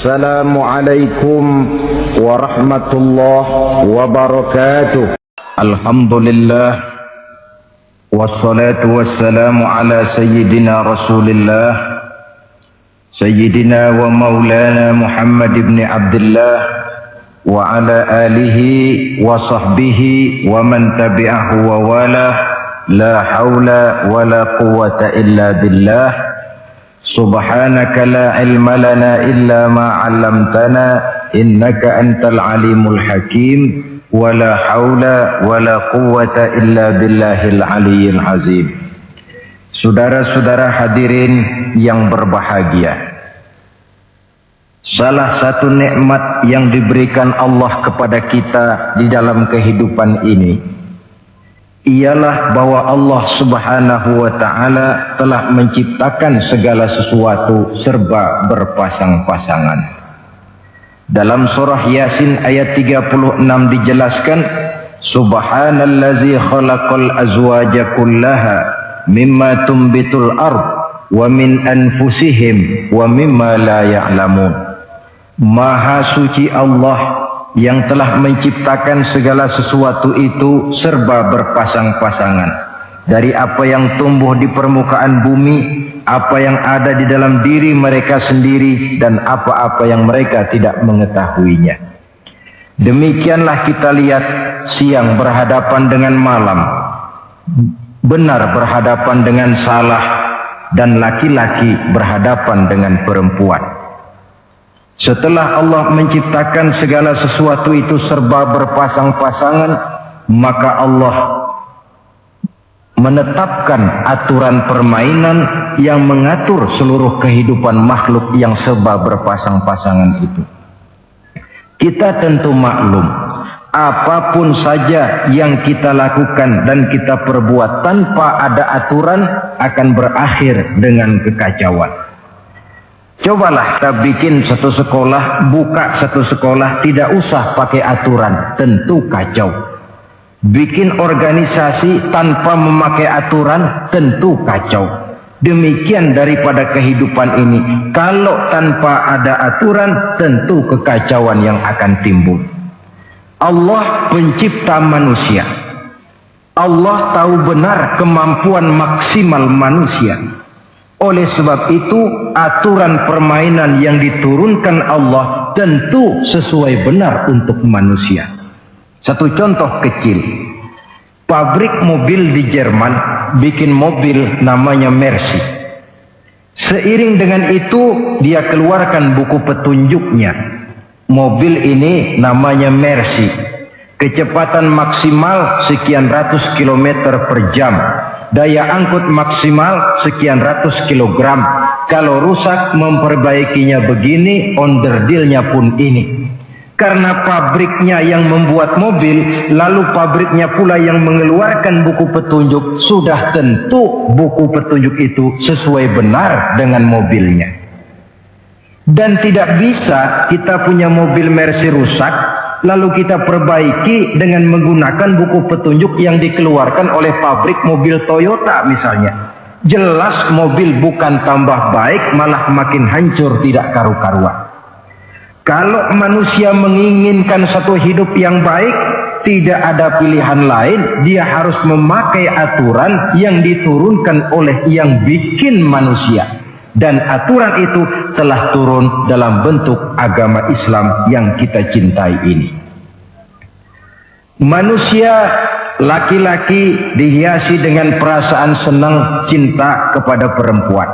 Assalamualaikum warahmatullahi wabarakatuh. Alhamdulillah, wassalatu wassalamu ala sayyidina Rasulillah, sayyidina wa maulana Muhammad ibn Abdullah wa ala alihi wa sahbihi wa man tabi'ahu wa wala. La haula wa la quwwata illa billah. Subhanaka la ilma lana illa ma 'allamtana innaka antal alimul hakim. Wa la haula wa la quwwata illa billahil aliyyil azim. Saudara-saudara hadirin yang berbahagia, salah satu nikmat yang diberikan Allah kepada kita di dalam kehidupan ini ialah bahwa Allah Subhanahu wa ta'ala telah menciptakan segala sesuatu serba berpasang-pasangan. Dalam surah Yasin ayat 36 dijelaskan, Subhanallazi khalaqal azwaja kullaha mimma tumbitul ard wa min anfusihim wa mimma la ya'lamun. Maha suci Allah yang telah menciptakan segala sesuatu itu serba berpasang-pasangan, dari apa yang tumbuh di permukaan bumi, apa yang ada di dalam diri mereka sendiri, dan apa-apa yang mereka tidak mengetahuinya. Demikianlah kita lihat siang berhadapan dengan malam, benar berhadapan dengan salah, dan laki-laki berhadapan dengan perempuan. Setelah Allah menciptakan segala sesuatu itu serba berpasang-pasangan, maka Allah menetapkan aturan permainan yang mengatur seluruh kehidupan makhluk yang serba berpasang-pasangan itu. Kita tentu maklum, apapun saja yang kita lakukan dan kita perbuat tanpa ada aturan akan berakhir dengan kekacauan. Cobalah kita bikin satu sekolah, buka satu sekolah, tidak usah pakai aturan, tentu kacau. Bikin organisasi tanpa memakai aturan, tentu kacau. Demikian daripada kehidupan ini, kalau tanpa ada aturan, tentu kekacauan yang akan timbul. Allah pencipta manusia. Allah tahu benar kemampuan maksimal manusia. Oleh sebab itu, aturan permainan yang diturunkan Allah tentu sesuai benar untuk manusia. Satu contoh kecil, pabrik mobil di Jerman bikin mobil namanya Mercy. Seiring dengan itu, dia keluarkan buku petunjuknya. Mobil ini namanya Mercy, kecepatan maksimal sekian ratus kilometer per jam, daya angkut maksimal sekian ratus kilogram. Kalau rusak memperbaikinya begini, onderdilnya pun ini. Karena pabriknya yang membuat mobil, lalu pabriknya pula yang mengeluarkan buku petunjuk, sudah tentu buku petunjuk itu sesuai benar dengan mobilnya. Dan tidak bisa kita punya mobil Mercy rusak lalu kita perbaiki dengan menggunakan buku petunjuk yang dikeluarkan oleh pabrik mobil Toyota misalnya. Jelas mobil bukan tambah baik, malah makin hancur tidak karu-karuan. Kalau manusia menginginkan satu hidup yang baik, tidak ada pilihan lain, dia harus memakai aturan yang diturunkan oleh yang bikin manusia. Dan aturan itu telah turun dalam bentuk agama Islam yang kita cintai ini. Manusia laki-laki dihiasi dengan perasaan senang cinta kepada perempuan.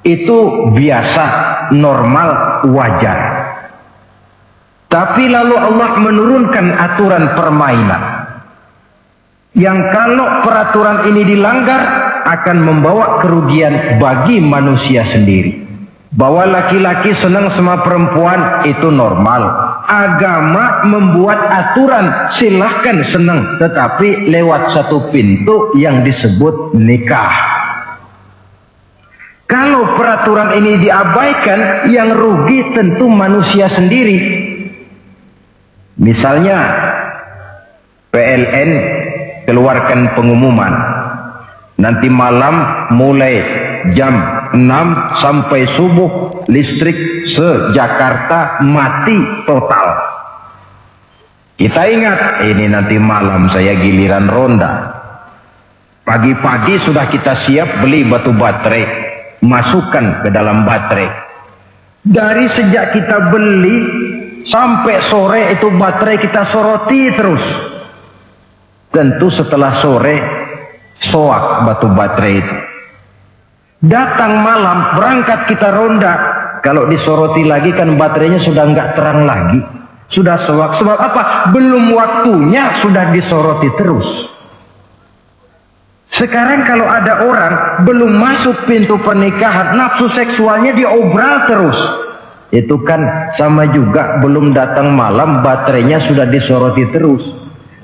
Itu biasa, normal, wajar. Tapi lalu Allah menurunkan aturan permainan yang kalau peraturan ini dilanggar akan membawa kerugian bagi manusia sendiri. Bahwa laki-laki senang sama perempuan itu normal. Agama membuat aturan silahkan senang, tetapi lewat satu pintu yang disebut nikah. Kalau peraturan ini diabaikan, yang rugi tentu manusia sendiri. Misalnya PLN keluarkan pengumuman, nanti malam mulai jam 6 sampai subuh listrik se-Jakarta mati total. Kita ingat, ini nanti malam saya giliran ronda. Pagi-pagi sudah kita siap beli batu baterai, masukkan ke dalam baterai. Dari sejak kita beli sampai sore itu baterai kita soroti terus. Tentu setelah sore soak batu baterai itu. Datang malam berangkat kita ronda, kalau disoroti lagi kan baterainya sudah nggak terang lagi, sudah soak. Sebab apa? Belum waktunya sudah disoroti terus. Sekarang kalau ada orang belum masuk pintu pernikahan, nafsu seksualnya diobral terus. Itu kan sama juga belum datang malam baterainya sudah disoroti terus.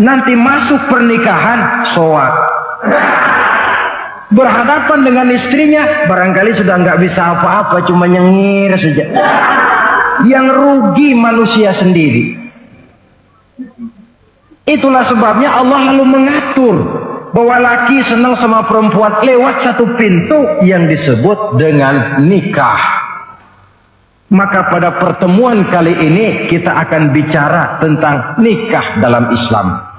Nanti masuk pernikahan soak. Berhadapan dengan istrinya barangkali sudah nggak bisa apa-apa, cuma nyengir saja. Yang rugi manusia sendiri. Itulah sebabnya Allah lalu mengatur bahwa laki senang sama perempuan lewat satu pintu yang disebut dengan nikah. Maka pada pertemuan kali ini kita akan bicara tentang nikah dalam Islam.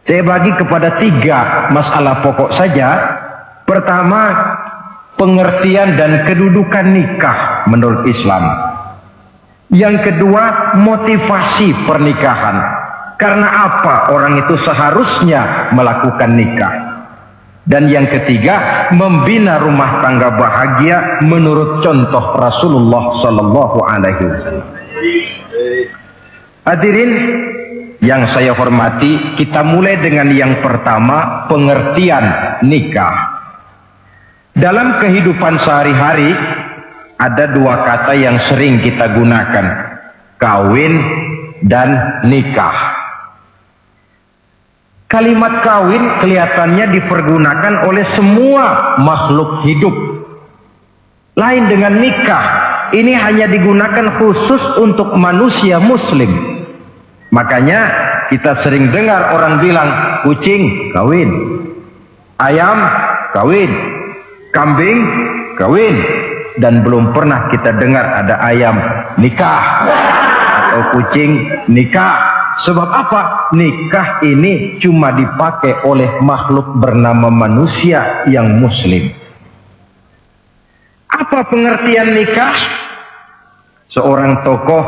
Saya bagi kepada 3 masalah pokok saja. Pertama, pengertian dan kedudukan nikah menurut Islam. Yang kedua, motivasi pernikahan. Karena apa orang itu seharusnya melakukan nikah. Dan yang ketiga, membina rumah tangga bahagia menurut contoh Rasulullah Sallallahu Alaihi Wasallam. Hadirin yang saya hormati, kita mulai dengan yang pertama, pengertian nikah. Dalam kehidupan sehari-hari ada 2 kata yang sering kita gunakan, kawin dan nikah. Kalimat kawin kelihatannya dipergunakan oleh semua makhluk hidup. Lain dengan nikah, ini hanya digunakan khusus untuk manusia muslim. Makanya kita sering dengar orang bilang kucing kawin, ayam kawin, kambing kawin, dan belum pernah kita dengar ada ayam nikah atau kucing nikah. Sebab apa? Nikah ini cuma dipakai oleh makhluk bernama manusia yang muslim. Apa pengertian nikah? Seorang tokoh,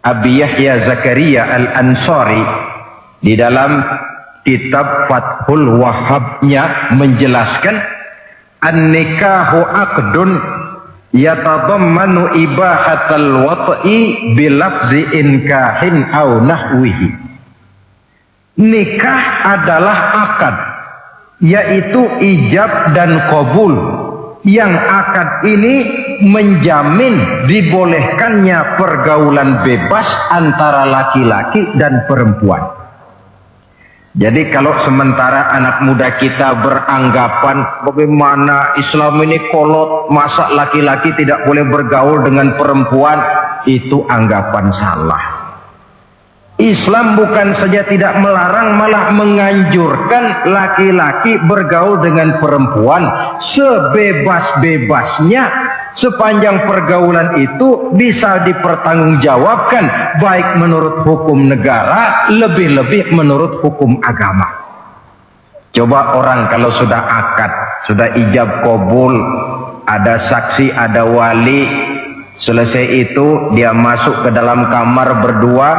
Abi Yahya Zakaria Al-Ansari, di dalam kitab Fathul Wahhabnya menjelaskan, an-nikahu aqdun yatadammanu ibahatal wat'i bilafzi inkahin au nahwihi. Nikah adalah akad, yaitu ijab dan qabul, yang akad ini menjamin dibolehkannya pergaulan bebas antara laki-laki dan perempuan. Jadi kalau sementara anak muda kita beranggapan bagaimana Islam ini kolot, masa laki-laki tidak boleh bergaul dengan perempuan, itu anggapan salah. Islam bukan saja tidak melarang, malah menganjurkan laki-laki bergaul dengan perempuan sebebas-bebasnya, sepanjang pergaulan itu bisa dipertanggungjawabkan baik menurut hukum negara, lebih-lebih menurut hukum agama. Coba orang kalau sudah akad, sudah ijab qabul, ada saksi, ada wali, selesai itu dia masuk ke dalam kamar berdua,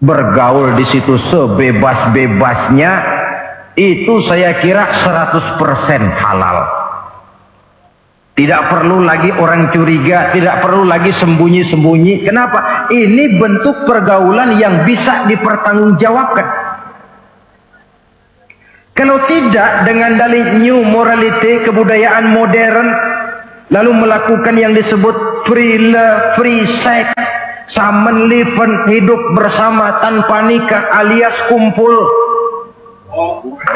bergaul di situ sebebas-bebasnya, itu saya kira 100% halal. Tidak perlu lagi orang curiga, tidak perlu lagi sembunyi-sembunyi. Kenapa? Ini bentuk pergaulan yang bisa dipertanggungjawabkan. Kalau tidak, dengan dalih new morality, kebudayaan modern, lalu melakukan yang disebut free love, free sex, samenleven, hidup bersama tanpa nikah alias kumpul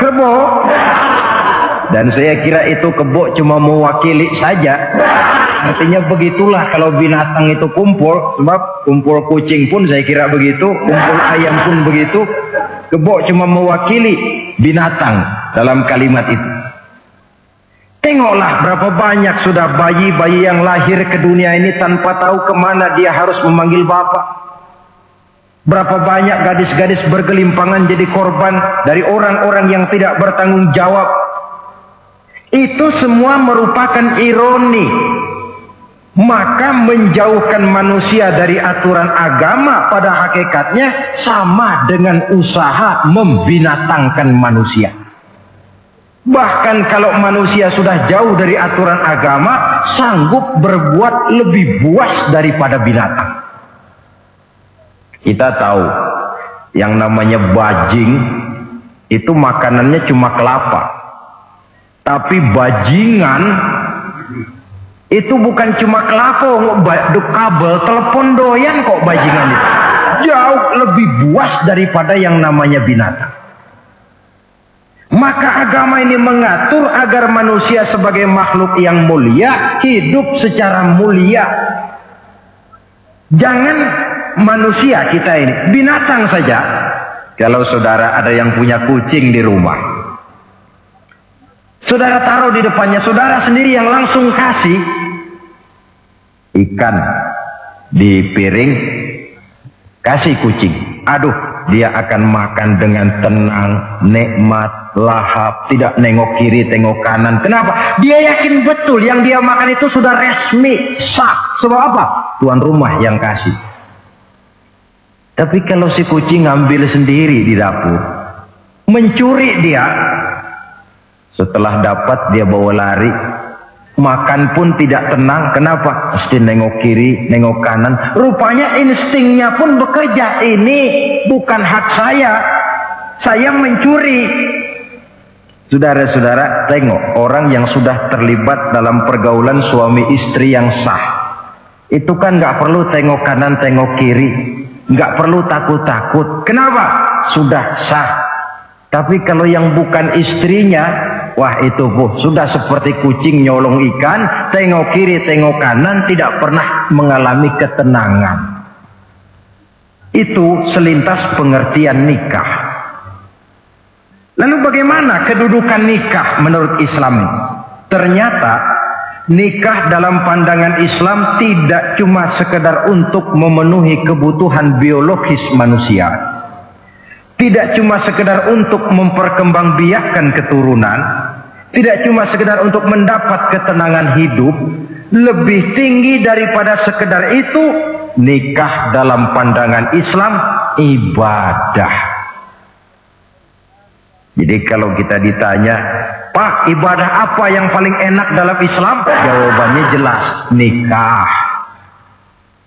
kebo. Dan saya kira itu kebo cuma mewakili saja. Artinya begitulah kalau binatang itu kumpul. Sebab kumpul kucing pun saya kira begitu, kumpul ayam pun begitu. Kebo cuma mewakili binatang dalam kalimat itu. Tengoklah berapa banyak sudah bayi-bayi yang lahir ke dunia ini tanpa tahu kemana dia harus memanggil bapak. Berapa banyak gadis-gadis bergelimpangan jadi korban dari orang-orang yang tidak bertanggung jawab. Itu semua merupakan ironi. Maka menjauhkan manusia dari aturan agama pada hakikatnya sama dengan usaha membinatangkan manusia. Bahkan kalau manusia sudah jauh dari aturan agama, sanggup berbuat lebih buas daripada binatang. Kita tahu yang namanya bajing itu makanannya cuma kelapa. Tapi bajingan itu bukan cuma kelapa, kabel telepon doyan kok bajingan itu. Jauh lebih buas daripada yang namanya binatang. Maka agama ini mengatur agar manusia sebagai makhluk yang mulia hidup secara mulia. Jangan manusia kita ini, binatang saja. Kalau saudara ada yang punya kucing di rumah, saudara taruh di depannya, saudara sendiri yang langsung kasih ikan di piring, kasih kucing. Aduh, dia akan makan dengan tenang, nikmat, lahap, tidak nengok kiri, tengok kanan. Kenapa? Dia yakin betul yang dia makan itu sudah resmi, sah. Sebab apa? Tuan rumah yang kasih. Tapi kalau si kucing ngambil sendiri di dapur, mencuri dia, setelah dapat dia bawa lari, makan pun tidak tenang. Kenapa? Mesti nengok kiri, nengok kanan. Rupanya instingnya pun bekerja. Ini bukan hak saya mencuri. Saudara-saudara, tengok orang yang sudah terlibat dalam pergaulan suami istri yang sah. Itu kan nggak perlu tengok kanan, tengok kiri, nggak perlu takut-takut. Kenapa? Sudah sah. Tapi kalau yang bukan istrinya, wah itu sudah seperti kucing nyolong ikan, tengok kiri, tengok kanan, tidak pernah mengalami ketenangan. Itu selintas pengertian nikah. Lalu bagaimana kedudukan nikah menurut Islam? Ternyata nikah dalam pandangan Islam tidak cuma sekedar untuk memenuhi kebutuhan biologis manusia. Tidak cuma sekedar untuk memperkembangbiakkan keturunan, tidak cuma sekedar untuk mendapat ketenangan hidup. Lebih tinggi daripada sekedar itu, nikah dalam pandangan Islam ibadah. Jadi kalau kita ditanya, Pak, ibadah apa yang paling enak dalam Islam? Jawabannya jelas, nikah.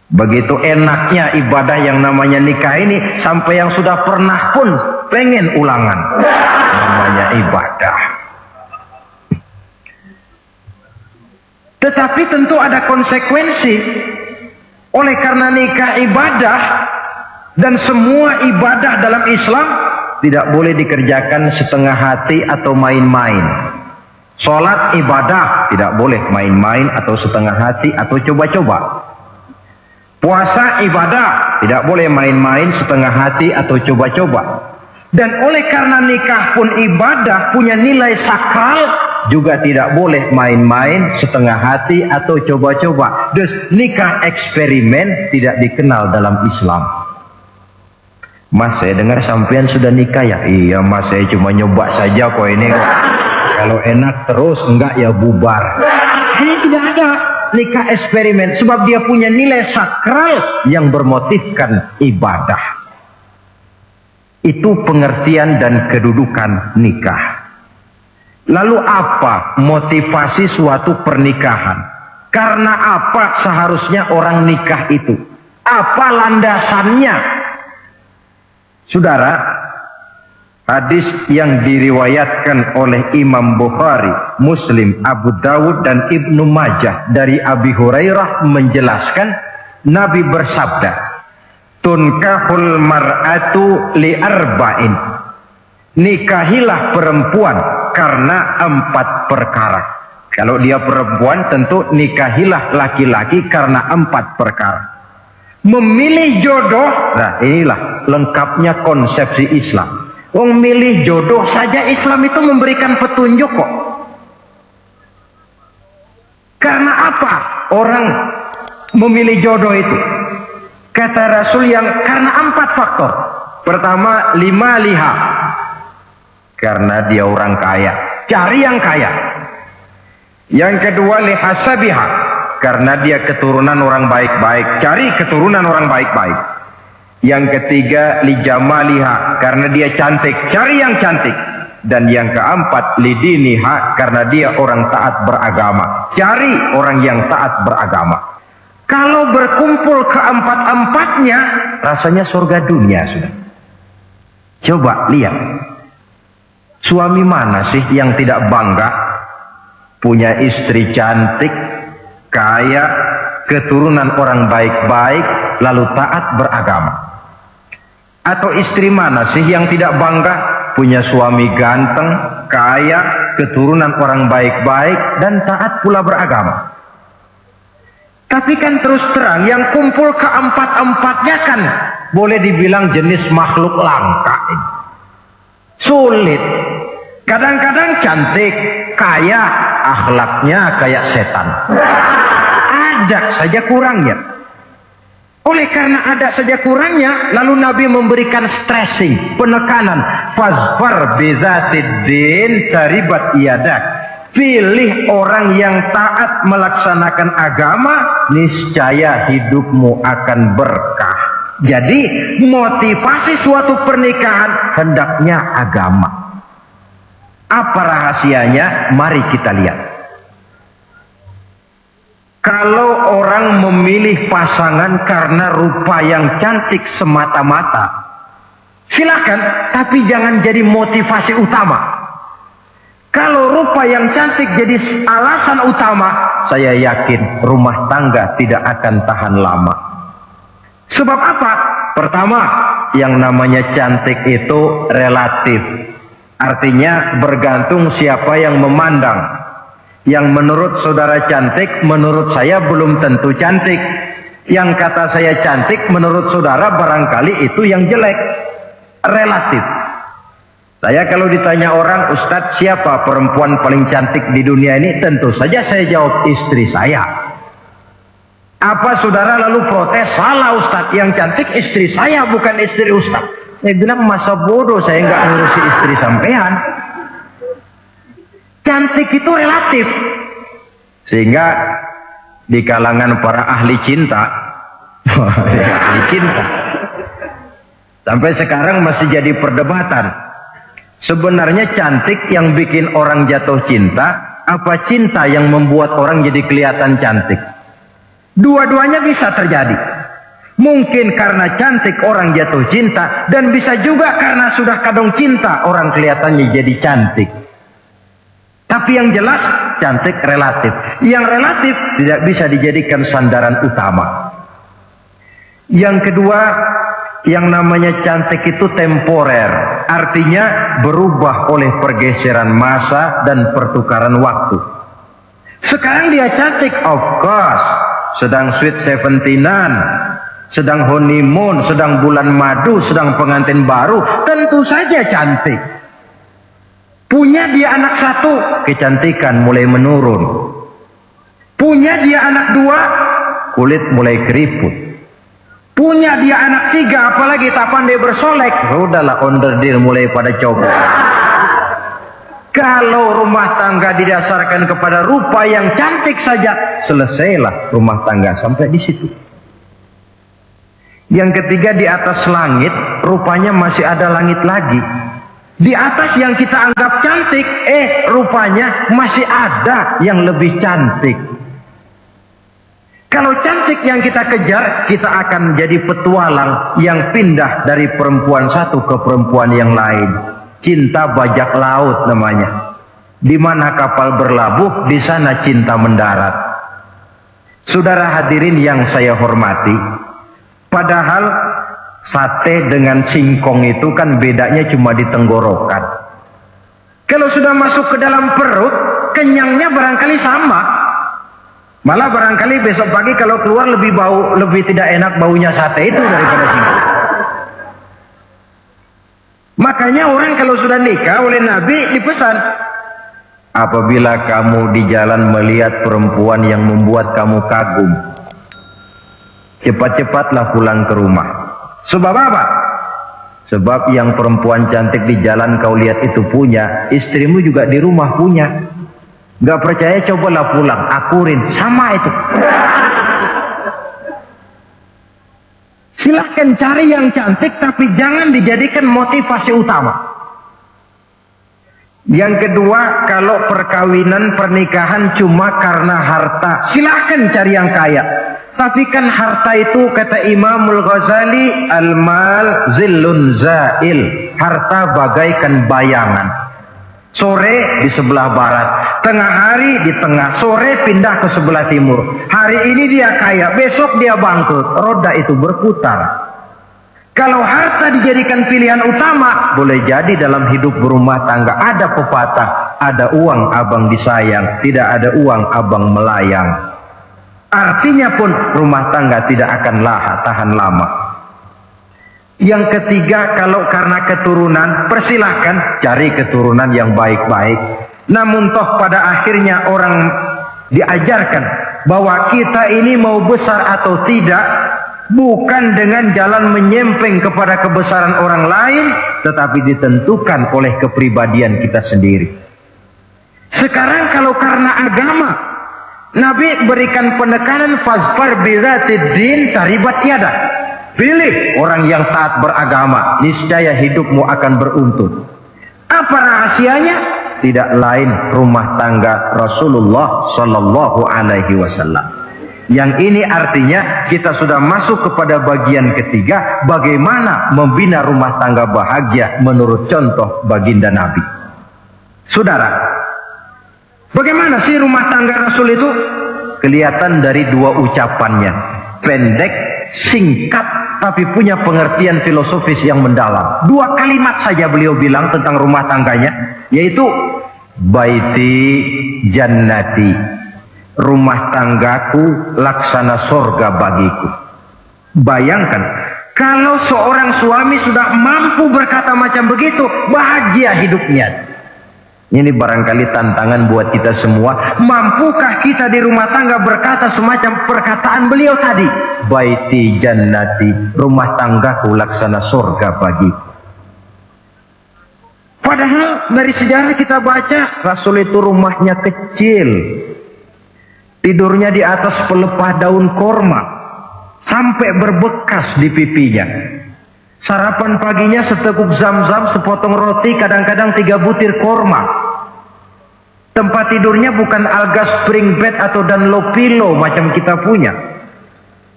Begitu enaknya ibadah yang namanya nikah ini, sampai yang sudah pernah pun pengen ulangan. Namanya ibadah. Tetapi tentu ada konsekuensi. Oleh karena nikah ibadah, dan semua ibadah dalam Islam tidak boleh dikerjakan setengah hati atau main-main. Sholat ibadah, tidak boleh main-main atau setengah hati atau coba-coba. Puasa ibadah, tidak boleh main-main, setengah hati atau coba-coba. Dan oleh karena nikah pun ibadah, punya nilai sakral, juga tidak boleh main-main, setengah hati atau coba-coba. Dus nikah eksperimen tidak dikenal dalam Islam. Mas, saya dengar sampean sudah nikah ya? Iya mas, saya cuma nyoba saja kok ini. Kalau enak terus, enggak ya bubar. Ini tidak ada nikah eksperimen, sebab dia punya nilai sakral yang bermotifkan ibadah. Itu pengertian dan kedudukan nikah. Lalu apa motivasi suatu pernikahan? Karena apa seharusnya orang nikah itu? Apa landasannya? Saudara, hadis yang diriwayatkan oleh Imam Bukhari, Muslim, Abu Dawud dan Ibnu Majah dari Abi Hurairah menjelaskan, Nabi bersabda, tunkahul mar'atu li arba'in. Nikahilah perempuan karena 4 perkara. Kalau dia perempuan, tentu nikahilah laki-laki karena 4 perkara. Memilih jodoh, nah inilah lengkapnya konsepsi Islam. Memilih jodoh saja Islam itu memberikan petunjuk kok. Karena apa orang memilih jodoh itu? Kata Rasul karena 4 faktor. Pertama, lima liha, karena dia orang kaya, cari yang kaya. Yang kedua, lihasabiha, karena dia keturunan orang baik-baik, cari keturunan orang baik-baik. Yang ketiga, lijamaliha, karena dia cantik, cari yang cantik. Dan yang keempat, lidiniha, karena dia orang taat beragama, cari orang yang taat beragama. Kalau berkumpul keempat-empatnya, rasanya surga dunia sudah. Coba lihat, suami mana sih yang tidak bangga punya istri cantik, kaya, keturunan orang baik-baik, lalu taat beragama? Atau istri mana sih yang tidak bangga punya suami ganteng, kaya, keturunan orang baik-baik, dan taat pula beragama? Tapi kan terus terang, yang kumpul keempat-empatnya kan boleh dibilang jenis makhluk langka. Sulit. Kadang-kadang cantik, kaya, akhlaknya kayak setan. Ada saja kurangnya. Oleh karena ada saja kurangnya, lalu Nabi memberikan stressing, penekanan. Fazfar bizatiddin taribat iyadak. Pilih orang yang taat melaksanakan agama, niscaya hidupmu akan berkah. Jadi motivasi suatu pernikahan hendaknya agama. Apa rahasianya? Mari kita lihat. Kalau orang memilih pasangan karena rupa yang cantik semata-mata, silakan, tapi jangan jadi motivasi utama. Kalau rupa yang cantik jadi alasan utama, saya yakin rumah tangga tidak akan tahan lama. Sebab apa? Pertama, yang namanya cantik itu relatif. Artinya bergantung siapa yang memandang. Yang menurut saudara cantik, menurut saya belum tentu cantik. Yang kata saya cantik, menurut saudara barangkali itu yang jelek. Relatif. Saya kalau ditanya orang, Ustadz, siapa perempuan paling cantik di dunia ini? Tentu saja saya jawab istri saya. Apa saudara lalu protes? Salah Ustadz, yang cantik istri saya, bukan istri Ustadz. Saya bilang masa bodoh saya nggak ngurusi istri sampean. Cantik itu relatif. Sehingga di kalangan para ahli cinta, ahli cinta, sampai sekarang masih jadi perdebatan. Sebenarnya cantik yang bikin orang jatuh cinta, apa cinta yang membuat orang jadi kelihatan cantik? Dua-duanya bisa terjadi. Mungkin karena cantik orang jatuh cinta, dan bisa juga karena sudah kadung cinta orang kelihatannya jadi cantik. Tapi yang jelas cantik relatif. Yang relatif tidak bisa dijadikan sandaran utama. Yang kedua, yang namanya cantik itu temporer, artinya berubah oleh pergeseran masa dan pertukaran waktu. Sekarang dia cantik, of course, sedang sweet 17-an, sedang honeymoon, sedang bulan madu, sedang pengantin baru, tentu saja cantik. Punya dia anak satu, kecantikan mulai menurun. Punya dia anak dua, kulit mulai keriput. Punya dia anak tiga, apalagi tak pandai bersolek, udahlah onderdil mulai pada copot. Kalau rumah tangga didasarkan kepada rupa yang cantik saja, selesailah rumah tangga sampai di situ. Yang ketiga, di atas langit rupanya masih ada langit lagi. Di atas yang kita anggap cantik, rupanya masih ada yang lebih cantik. Kalau cantik yang kita kejar, kita akan jadi petualang yang pindah dari perempuan satu ke perempuan yang lain. Cinta bajak laut namanya. Di mana kapal berlabuh, di sana cinta mendarat. Saudara hadirin yang saya hormati, padahal sate dengan singkong itu kan bedanya cuma di tenggorokan. Kalau sudah masuk ke dalam perut, kenyangnya barangkali sama. Malah barangkali besok pagi kalau keluar lebih bau, lebih tidak enak baunya sate itu daripada singkong. Makanya orang kalau sudah nikah oleh Nabi dipesan, apabila kamu di jalan melihat perempuan yang membuat kamu kagum, cepat-cepatlah pulang ke rumah. Sebab apa? Sebab yang perempuan cantik di jalan kau lihat itu punya, istrimu juga di rumah punya. Gak percaya, cobalah pulang, akurin, sama itu. Silahkan cari yang cantik, tapi jangan dijadikan motivasi utama. Yang kedua, kalau perkawinan, pernikahan cuma karena harta, silahkan cari yang kaya. Tapi kan harta itu, kata Imamul Ghazali, al-mal zillun zail. Harta bagaikan bayangan. Sore di sebelah barat, tengah hari di tengah, sore pindah ke sebelah timur. Hari ini dia kaya, besok dia bangkrut. Roda itu berputar. Kalau harta dijadikan pilihan utama, boleh jadi dalam hidup berumah tangga ada pepatah, ada uang abang disayang, tidak ada uang abang melayang. Artinya pun rumah tangga tidak akan tahan lama. Yang ketiga, kalau karena keturunan, persilahkan cari keturunan yang baik-baik. Namun toh pada akhirnya orang diajarkan bahwa kita ini mau besar atau tidak, bukan dengan jalan menyempeng kepada kebesaran orang lain, tetapi ditentukan oleh kepribadian kita sendiri. Sekarang kalau karena agama, Nabi berikan penekanan fazfar bizatid din taribat yada. Pilih orang yang taat beragama, niscaya hidupmu akan beruntun. Apa rahasianya? Tidak lain rumah tangga Rasulullah Sallallahu Alaihi Wasallam. Yang ini artinya kita sudah masuk kepada bagian ketiga, bagaimana membina rumah tangga bahagia menurut contoh baginda Nabi. Saudara, bagaimana sih rumah tangga Rasul itu? Kelihatan dari dua ucapannya, pendek, singkat, tapi punya pengertian filosofis yang mendalam. Dua kalimat saja beliau bilang tentang rumah tangganya, yaitu baiti jannati, rumah tanggaku laksana sorga bagiku. Bayangkan, kalau seorang suami sudah mampu berkata macam begitu, bahagia hidupnya. Ini barangkali tantangan buat kita semua. Mampukah kita di rumah tangga berkata semacam perkataan beliau tadi? Baiti jannati, rumah tanggaku laksana surga bagiku. Padahal dari sejarah kita baca, Rasul itu rumahnya kecil. Tidurnya di atas pelepah daun korma, sampai berbekas di pipinya. Sarapan paginya seteguk zam-zam, sepotong roti, kadang-kadang 3 butir korma. Tempat tidurnya bukan alga spring bed atau Dunlopillow macam kita punya.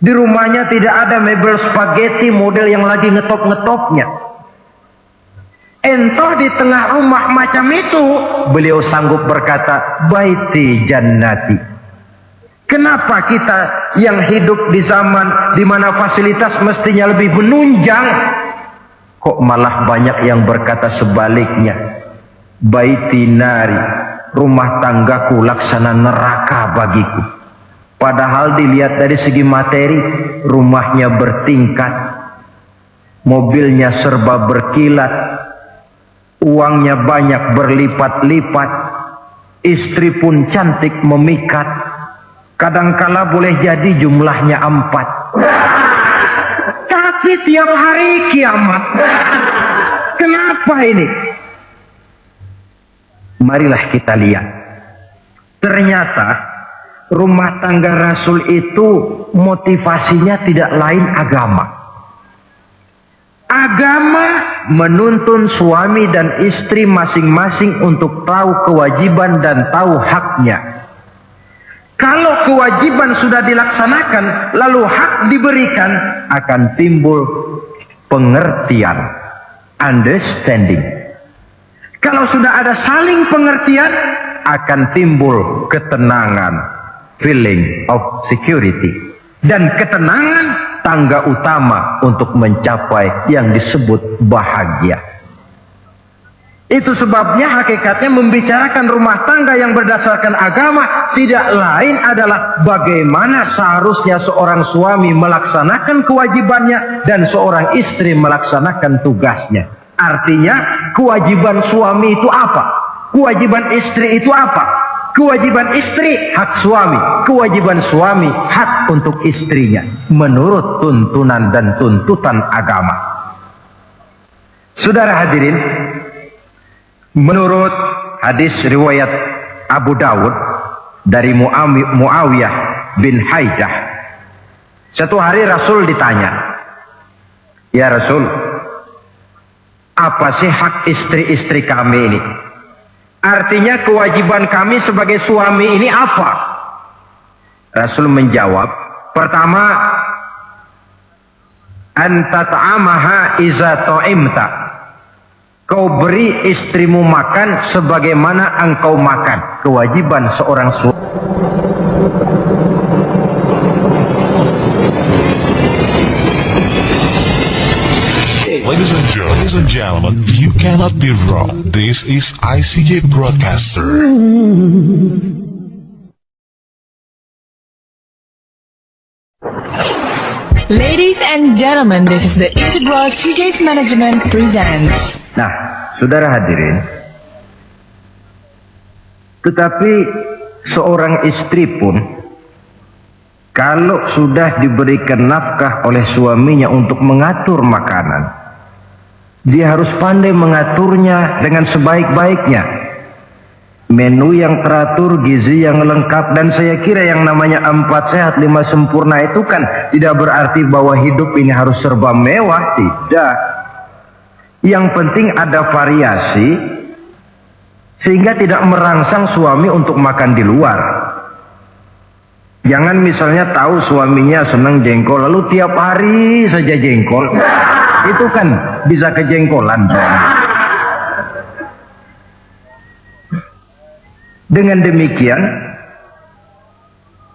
Di rumahnya tidak ada mebel spaghetti model yang lagi ngetop-ngetopnya. Entoh di tengah rumah macam itu, beliau sanggup berkata, baiti jannati. Kenapa kita yang hidup di zaman di mana fasilitas mestinya lebih menunjang, kok malah banyak yang berkata sebaliknya? Baiti nari, rumah tanggaku laksana neraka bagiku. Padahal dilihat dari segi materi, rumahnya bertingkat, mobilnya serba berkilat, uangnya banyak berlipat-lipat, istri pun cantik memikat. Kadangkala boleh jadi jumlahnya 4. Tapi tiap hari kiamat. Kenapa ini? Marilah kita lihat. Ternyata rumah tangga Rasul itu motivasinya tidak lain agama. Agama menuntun suami dan istri masing-masing untuk tahu kewajiban dan tahu haknya. Kalau kewajiban sudah dilaksanakan, lalu hak diberikan, akan timbul pengertian, understanding. Kalau sudah ada saling pengertian, akan timbul ketenangan, feeling of security. Dan ketenangan tangga utama untuk mencapai yang disebut bahagia. Itu sebabnya hakikatnya membicarakan rumah tangga yang berdasarkan agama tidak lain adalah bagaimana seharusnya seorang suami melaksanakan kewajibannya dan seorang istri melaksanakan tugasnya. Artinya kewajiban suami itu apa? Kewajiban istri itu apa? Kewajiban istri hak suami, kewajiban suami hak untuk istrinya menurut tuntunan dan tuntutan agama. Saudara hadirin, menurut hadis riwayat Abu Dawud dari Muawiyah bin Haidah, satu hari Rasul ditanya, "Ya Rasul, apa sih hak istri-istri kami ini? Artinya kewajiban kami sebagai suami ini apa?" Rasul menjawab, pertama, anta ta'amaha iza ta'imta. Kau beri istrimu makan sebagaimana engkau makan. Kewajiban seorang suami. Ladies and gentlemen, you cannot be wrong. This is ICJ Broadcaster. Ladies and gentlemen, this is the Integral CJ's Management presents. Nah, saudara hadirin, tetapi seorang istri pun kalau sudah diberikan nafkah oleh suaminya untuk mengatur makanan, dia harus pandai mengaturnya dengan sebaik-baiknya. Menu yang teratur, gizi yang lengkap, dan saya kira yang namanya 4 sehat 5 sempurna itu kan tidak berarti bahwa hidup ini harus serba mewah, tidak. Yang penting ada variasi sehingga tidak merangsang suami untuk makan di luar. Jangan misalnya tahu suaminya senang jengkol lalu tiap hari saja jengkol, itu kan bisa kejengkolan suami. Dengan demikian,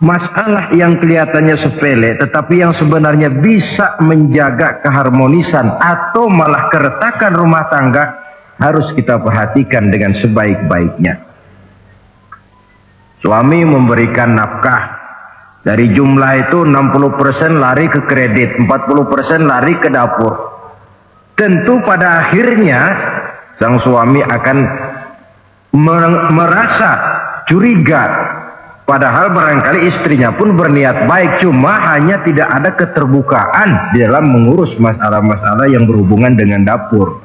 masalah yang kelihatannya sepele tetapi yang sebenarnya bisa menjaga keharmonisan atau malah keretakan rumah tangga harus kita perhatikan dengan sebaik-baiknya. Suami memberikan nafkah, dari jumlah itu 60% lari ke kredit, 40% lari ke dapur. Tentu pada akhirnya sang suami akan merasa curiga, padahal barangkali istrinya pun berniat baik, cuma hanya tidak ada keterbukaan di dalam mengurus masalah-masalah yang berhubungan dengan dapur.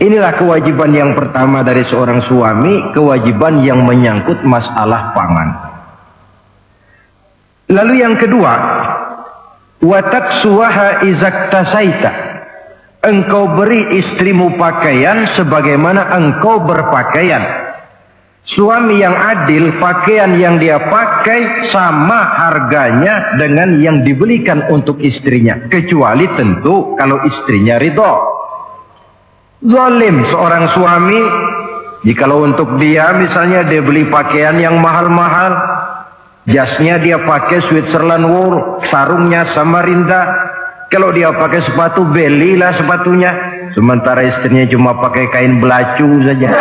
Inilah kewajiban yang pertama dari seorang suami, kewajiban yang menyangkut masalah pangan. Lalu yang kedua, wataksuwaha izaktasaita. Engkau beri istrimu pakaian sebagaimana engkau berpakaian. Suami yang adil, pakaian yang dia pakai sama harganya dengan yang dibelikan untuk istrinya, kecuali tentu kalau istrinya ridho. Zalim seorang suami jikalau untuk dia misalnya dia beli pakaian yang mahal-mahal, jasnya dia pakai Switzerland wool, sarungnya Samarinda. Kalau dia pakai sepatu, belilah sepatunya. Sementara istrinya cuma pakai kain belacu saja.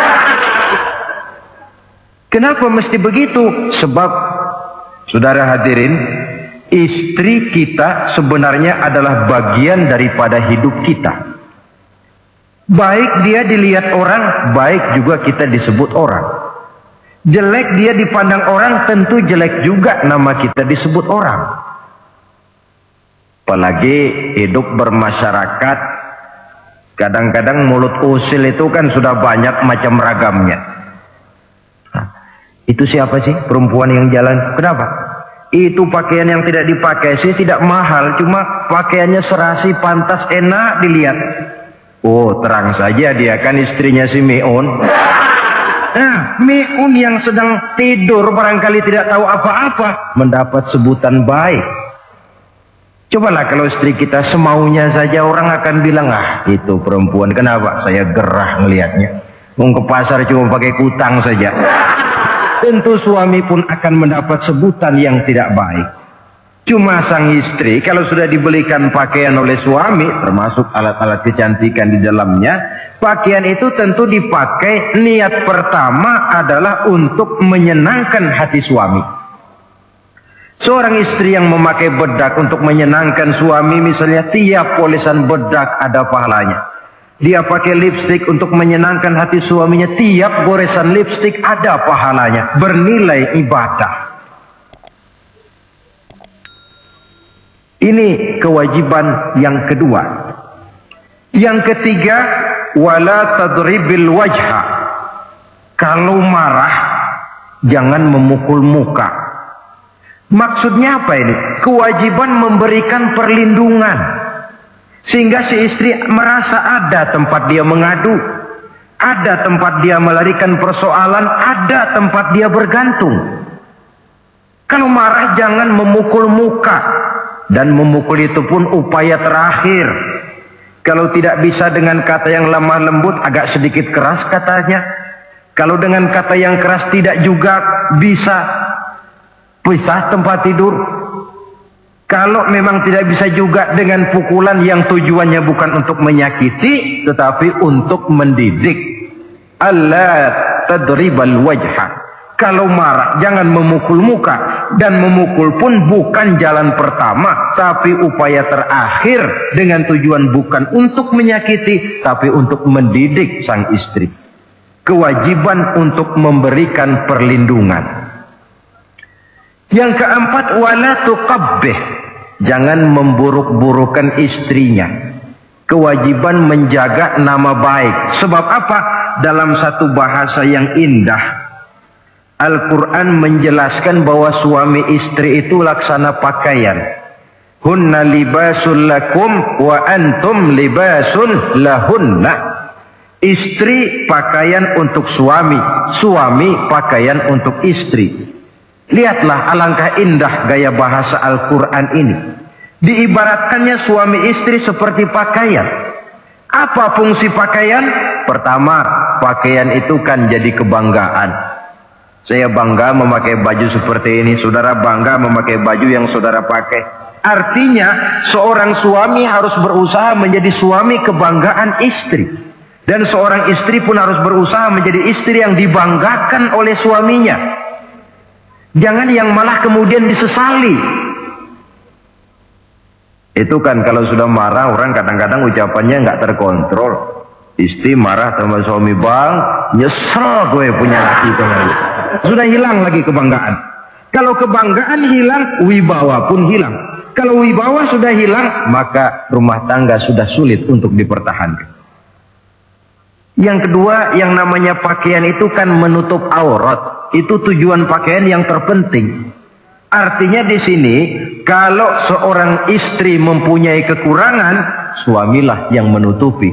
Kenapa mesti begitu? Sebab, saudara hadirin, istri kita sebenarnya adalah bagian daripada hidup kita. Baik dia dilihat orang, baik juga kita disebut orang. Jelek dia dipandang orang, tentu jelek juga nama kita disebut orang. Apalagi hidup bermasyarakat, kadang-kadang mulut usil itu kan sudah banyak macam ragamnya. Nah, itu siapa sih perempuan yang jalan? Kenapa? Itu pakaian yang tidak dipakai sih tidak mahal, cuma pakaiannya serasi, pantas, enak dilihat. Oh, terang saja dia kan istrinya si Miun. Nah, Miun yang sedang tidur barangkali tidak tahu apa-apa mendapat sebutan baik. Cobalah kalau istri kita semaunya saja, orang akan bilang, ah itu perempuan, kenapa? Saya gerah ngelihatnya. Mau ke pasar cuma pakai kutang saja. Tentu suami pun akan mendapat sebutan yang tidak baik. Cuma sang istri kalau sudah dibelikan pakaian oleh suami, termasuk alat-alat kecantikan di dalamnya, pakaian itu tentu dipakai, niat pertama adalah untuk menyenangkan hati suami. Seorang istri yang memakai bedak untuk menyenangkan suami, misalnya tiap polesan bedak ada pahalanya. Dia pakai lipstik untuk menyenangkan hati suaminya. Tiap goresan lipstik ada pahalanya, bernilai ibadah. Ini kewajiban yang kedua. Yang ketiga, wala tadribil wajha. Kalau marah, jangan memukul muka. Maksudnya apa ini? Kewajiban memberikan perlindungan. Sehingga si istri merasa ada tempat dia mengadu, ada tempat dia melarikan persoalan, ada tempat dia bergantung. Kalau marah jangan memukul muka, dan memukul itu pun upaya terakhir. Kalau tidak bisa dengan kata yang lemah lembut, agak sedikit keras katanya. Kalau dengan kata yang keras tidak juga bisa, pisah tempat tidur. Kalau memang tidak bisa juga dengan pukulan yang tujuannya bukan untuk menyakiti, tetapi untuk mendidik. Allah tadribal wajha. Kalau marah jangan memukul muka, dan memukul pun bukan jalan pertama, tapi upaya terakhir dengan tujuan bukan untuk menyakiti, tapi untuk mendidik sang istri. Kewajiban untuk memberikan perlindungan. Yang keempat, wala tuqabbih. Jangan memburuk-burukan istrinya. Kewajiban menjaga nama baik. Sebab apa? Dalam satu bahasa yang indah, Al-Quran menjelaskan bahwa suami istri itu laksana pakaian. Hunna libasul lakum wa antum libasun lahunna. Istri pakaian untuk suami, suami pakaian untuk istri. Lihatlah alangkah indah gaya bahasa Al-Quran ini. Diibaratkannya suami istri seperti pakaian. Apa fungsi pakaian? Pertama, pakaian itu kan jadi kebanggaan. Saya bangga memakai baju seperti ini, saudara bangga memakai baju yang saudara pakai. Artinya, seorang suami harus berusaha menjadi suami kebanggaan istri. Dan seorang istri pun harus berusaha menjadi istri yang dibanggakan oleh suaminya. Jangan yang malah kemudian disesali. Itu kan kalau sudah marah orang kadang-kadang ucapannya nggak terkontrol. Istri marah sama suami, bang, nyesel gue punya laki kemarin. Sudah hilang lagi kebanggaan. Kalau kebanggaan hilang, wibawa pun hilang. Kalau wibawa sudah hilang, maka rumah tangga sudah sulit untuk dipertahankan. Yang kedua, yang namanya pakaian itu kan menutup aurat. Itu tujuan pakaian yang terpenting. Artinya di sini, kalau seorang istri mempunyai kekurangan, suamilah yang menutupi.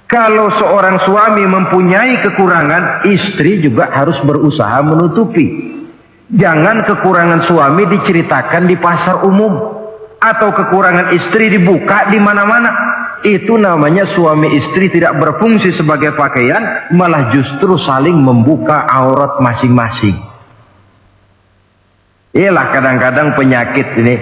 Kalau seorang suami mempunyai kekurangan, istri juga harus berusaha menutupi. Jangan kekurangan suami diceritakan di pasar umum, atau kekurangan istri dibuka di mana-mana. Itu namanya suami istri tidak berfungsi sebagai pakaian, malah justru saling membuka aurat masing-masing. Iyalah kadang-kadang penyakit ini.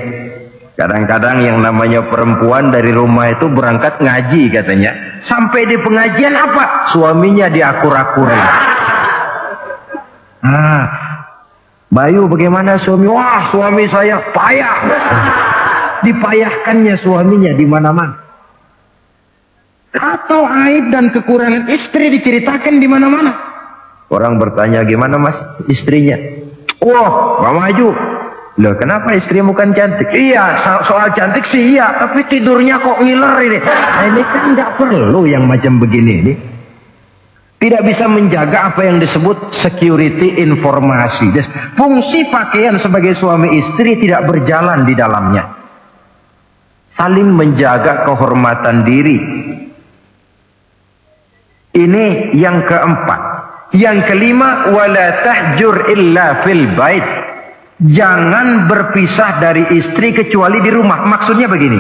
Kadang-kadang yang namanya perempuan dari rumah itu berangkat ngaji katanya. Sampai di pengajian apa? Suaminya diakur-akurin. Bayu bagaimana suami? Wah, suami saya payah. Dipayahkannya suaminya di mana-mana. Atau aib dan kekurangan istri diceritakan di mana-mana. Orang bertanya, gimana mas istrinya? Wah, gak maju. Loh, kenapa istrimu kan cantik? Iya, soal cantik sih iya, tapi tidurnya kok ngiler ini. Nah, ini kan nggak perlu yang macam begini ini. Tidak bisa menjaga apa yang disebut security informasi. Fungsi pakaian sebagai suami istri tidak berjalan di dalamnya. Saling menjaga kehormatan diri. Ini yang keempat. Yang kelima, wala tahjur illa fil bait. Jangan berpisah dari istri kecuali di rumah. Maksudnya begini.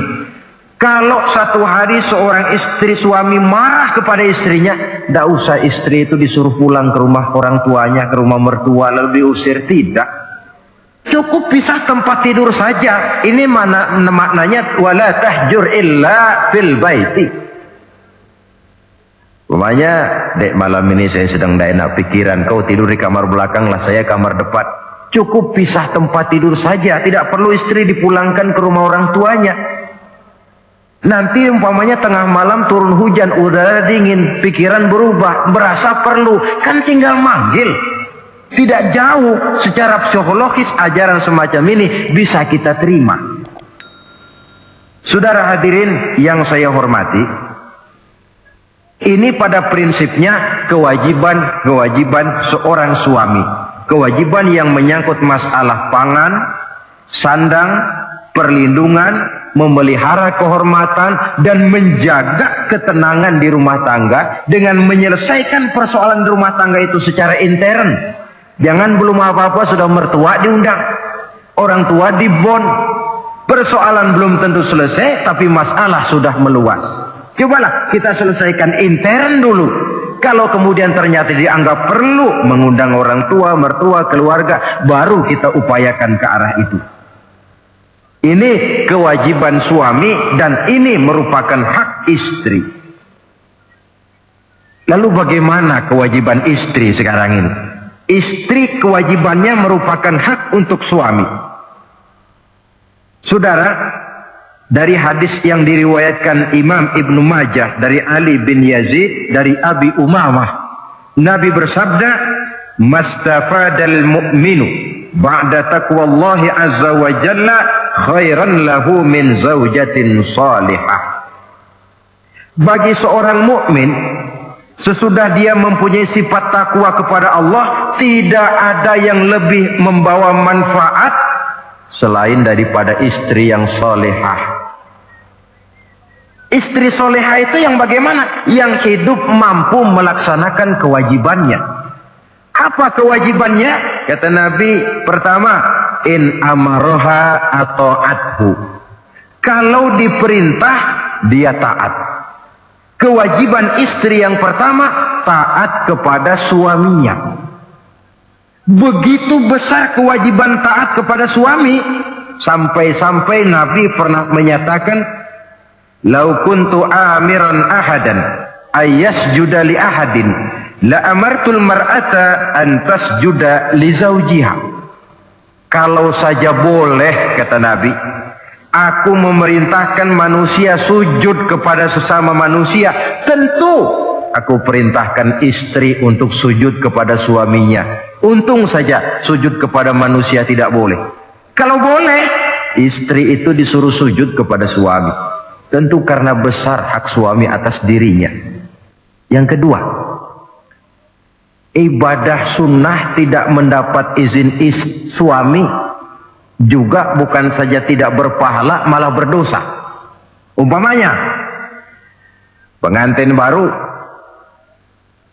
Kalau satu hari seorang istri suami marah kepada istrinya, tidak usah istri itu disuruh pulang ke rumah orang tuanya, ke rumah mertua lalu diusir, tidak. Cukup pisah tempat tidur saja. Ini maknanya wala tahjur illa fil baiti. Umpamanya, dek malam ini saya sedang tidak enak pikiran, kau tidur di kamar belakang lah, saya kamar depan. Cukup pisah tempat tidur saja, tidak perlu istri dipulangkan ke rumah orang tuanya. Nanti umpamanya tengah malam turun hujan, udara dingin, pikiran berubah, berasa perlu, kan tinggal manggil. Tidak jauh secara psikologis ajaran semacam ini bisa kita terima. Saudara hadirin yang saya hormati, ini pada prinsipnya kewajiban seorang suami. Kewajiban yang menyangkut masalah pangan, sandang, perlindungan, memelihara kehormatan, dan menjaga ketenangan di rumah tangga dengan menyelesaikan persoalan di rumah tangga itu secara intern. Jangan belum apa-apa sudah mertua diundang, orang tua dibon. Persoalan belum tentu selesai, tapi masalah sudah meluas. Cobalah kita selesaikan intern dulu. Kalau kemudian ternyata dianggap perlu mengundang orang tua, mertua, keluarga, baru kita upayakan ke arah itu. Ini kewajiban suami dan ini merupakan hak istri. Lalu bagaimana kewajiban istri sekarang ini? Istri kewajibannya merupakan hak untuk suami. Saudara, dari hadis yang diriwayatkan Imam Ibnu Majah dari Ali bin Yazid dari Abi Umamah, Nabi bersabda, "Mastafadal mu'minu ba'da taqwallahi azza wa jalla khairan lahu min zaujatin salihah." Bagi seorang mukmin, sesudah dia mempunyai sifat takwa kepada Allah, tidak ada yang lebih membawa manfaat selain daripada istri yang solehah. Istri solehah itu yang bagaimana? Yang hidup mampu melaksanakan kewajibannya. Apa kewajibannya? Kata Nabi, pertama, in amaroha atau athu. Kalau diperintah, dia taat. Kewajiban istri yang pertama, taat kepada suaminya. Begitu besar kewajiban taat kepada suami, sampai-sampai Nabi pernah menyatakan, "Lau kuntu amiran ahadan ayyasjuda li ahadin la amartul mar'ata an tasjuda li zawjiha." Kalau saja boleh, kata Nabi, aku memerintahkan manusia sujud kepada sesama manusia, tentu aku perintahkan istri untuk sujud kepada suaminya. Untung saja sujud kepada manusia tidak boleh. Kalau boleh, istri itu disuruh sujud kepada suami. Tentu karena besar hak suami atas dirinya. Yang kedua, ibadah sunnah tidak mendapat izin suami juga bukan saja tidak berpahala, malah berdosa. Umpamanya, pengantin baru,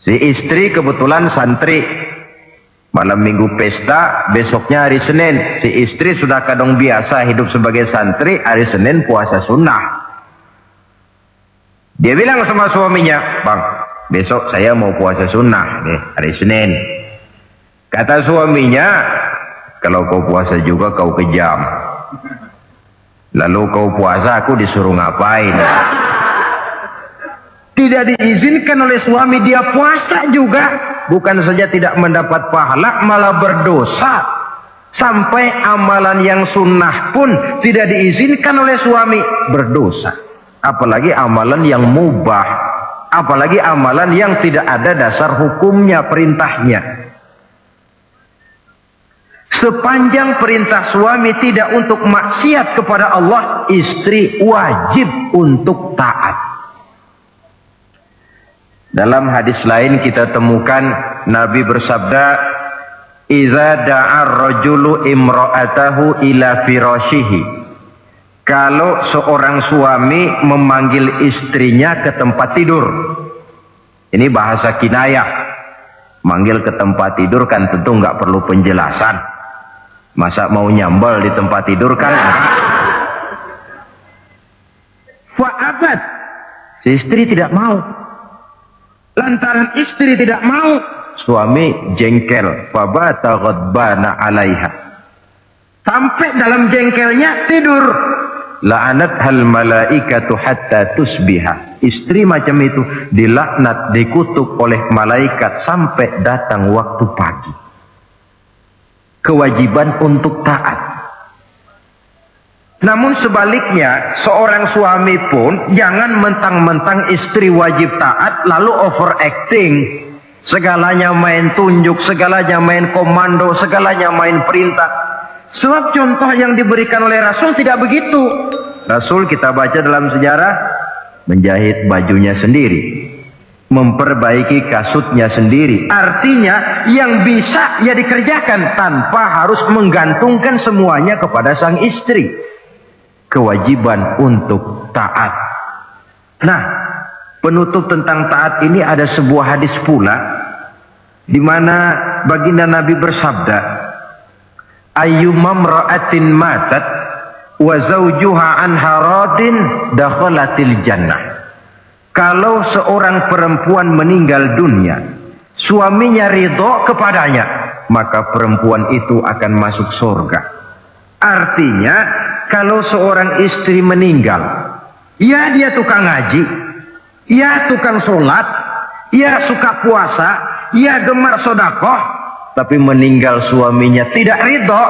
si istri kebetulan santri, malam minggu pesta, besoknya hari Senin, si istri sudah kadang biasa hidup sebagai santri, hari Senin puasa sunnah. Dia bilang sama suaminya, "Bang, besok saya mau puasa sunnah nih, hari Senin." Kata suaminya, "Kalau kau puasa juga kau kejam. Lalu kau puasa, aku disuruh ngapain?" Tidak diizinkan oleh suami, dia puasa juga. Bukan saja tidak mendapat pahala, malah berdosa. Sampai amalan yang sunnah pun tidak diizinkan oleh suami, berdosa. Apalagi amalan yang mubah, apalagi amalan yang tidak ada dasar hukumnya, perintahnya. Sepanjang perintah suami tidak untuk maksiat kepada Allah, istri wajib untuk taat. Dalam hadis lain kita temukan Nabi bersabda, "Idza da'a ar-rajulu imra'atahu ila firashihi." Kalau seorang suami memanggil istrinya ke tempat tidur, ini bahasa kinayah. Manggil ke tempat tidur kan tentu nggak perlu penjelasan. Masa mau nyambal di tempat tidur kan? Fa'abat, si istri tidak mau. Lantaran istri tidak mau, suami jengkel. Fabata ghadbana 'alaiha. Sampai dalam jengkelnya tidur. La'anat hal malaikatu hatta tusbiha. Istri macam itu dilaknat, dikutuk oleh malaikat sampai datang waktu pagi. Kewajiban untuk taat. Namun sebaliknya, seorang suami pun jangan mentang-mentang istri wajib taat lalu overacting. Segalanya main tunjuk, segalanya main komando, segalanya main perintah. Sebab contoh yang diberikan oleh Rasul tidak begitu. Rasul kita baca dalam sejarah menjahit bajunya sendiri, memperbaiki kasutnya sendiri. Artinya yang bisa ya dikerjakan tanpa harus menggantungkan semuanya kepada sang istri. Kewajiban untuk taat. Nah, penutup tentang taat ini ada sebuah hadis pula di mana baginda Nabi bersabda, ayyumam ra'atin matat wa zawjuha anha radin dakhalatil jannah. Kalau seorang perempuan meninggal dunia, suaminya ridho kepadanya, maka perempuan itu akan masuk surga. Artinya, kalau seorang istri meninggal, ya dia tukang ngaji, ya tukang sholat, ya suka puasa, ya gemar sodakoh, tapi meninggal suaminya tidak ridho,